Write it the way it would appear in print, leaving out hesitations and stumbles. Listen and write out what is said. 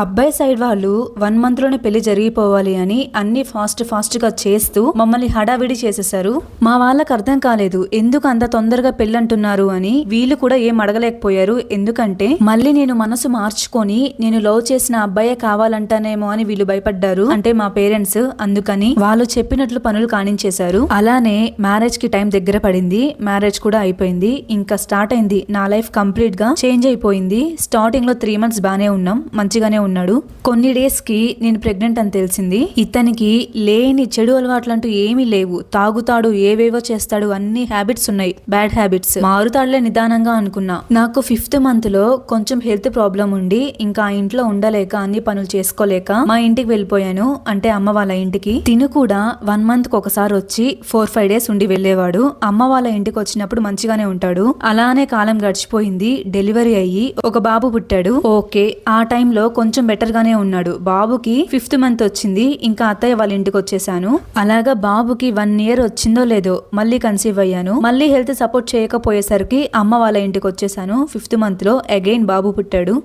అబ్బాయి సైడ్ వాళ్ళు 1 మంత్ లోనే పెళ్లి జరిగిపోవాలి అని అన్ని ఫాస్ట్ గా చేస్తూ మమ్మల్ని హడావిడి చేసేసారు. మా వాళ్ళకి అర్థం కాలేదు ఎందుకు అంత తొందరగా పెళ్ళంటున్నారు అని. వీళ్ళు కూడా ఏం అడగలేకపోయారు. ఎందుకంటే మళ్ళీ నేను మనసు మార్చుకొని నేను లవ్ చేసిన అబ్బాయే కావాలంటానేమో అని వీళ్ళు భయపడ్డారు, అంటే మా పేరెంట్స్. అందుకని వాళ్ళు చెప్పినట్లు పనులు కానించేశారు. అలానే మ్యారేజ్ కి టైం దగ్గర పడింది. మ్యారేజ్ కూడా అయిపోయింది. ఇంకా స్టార్ట్ అయింది. నా లైఫ్ కంప్లీట్ గా చేంజ్ అయిపోయింది. స్టార్టింగ్ లో 3 మంత్స్ బానే ఉన్నాం, మంచిగానే ఉన్నాడు. కొన్ని డేస్ కి నేను ప్రెగ్నెంట్ అని తెలిసింది. ఇతనికి లేని చెడు అలవాట్లంటూ ఏమీ లేవు. తాగుతాడు, ఏవేవో చేస్తాడు, అన్ని హ్యాబిట్స్ ఉన్నాయి, బ్యాడ్ హ్యాబిట్స్. మారుతాడులే నిదానంగా అనుకున్నా. నాకు 5th మంత్ లో కొంచెం హెల్త్ ప్రాబ్లం ఉండి ఇంకా ఆ ఇంట్లో ఉండలేక అన్ని పనులు చేసుకోలేక మా ఇంటికి వెళ్ళిపోయాను, అంటే అమ్మ వాళ్ళ ఇంటికి. తిను కూడా 1 మంత్ కి ఒకసారి వచ్చి 4-5 డేస్ ఉండి వెళ్ళేవాడు. అమ్మ వాళ్ళ ఇంటికి వచ్చినప్పుడు మంచిగానే ఉంటాడు. అలానే కాలం గడిచిపోయింది. డెలివరీ అయ్యి ఒక బాబు పుట్టాడు. ఓకే, ఆ టైంలో కొంచెం బెటర్ గానే ఉన్నాడు. బాబుకి 5th మంత్ వచ్చింది. ఇంకా అత్తయ్య వాళ్ళ ఇంటికి వచ్చేసాను. అలాగా బాబుకి 1 ఇయర్ వచ్చిందో లేదో మళ్ళీ కన్సీవ్ అయ్యాను. మళ్ళీ హెల్త్ సపోర్ట్ చేయకపోయేసరికి అమ్మ వాళ్ళ ఇంటికి వచ్చేసాను. 5th మంత్ లో అగైన్ బాబు పుట్టాడు.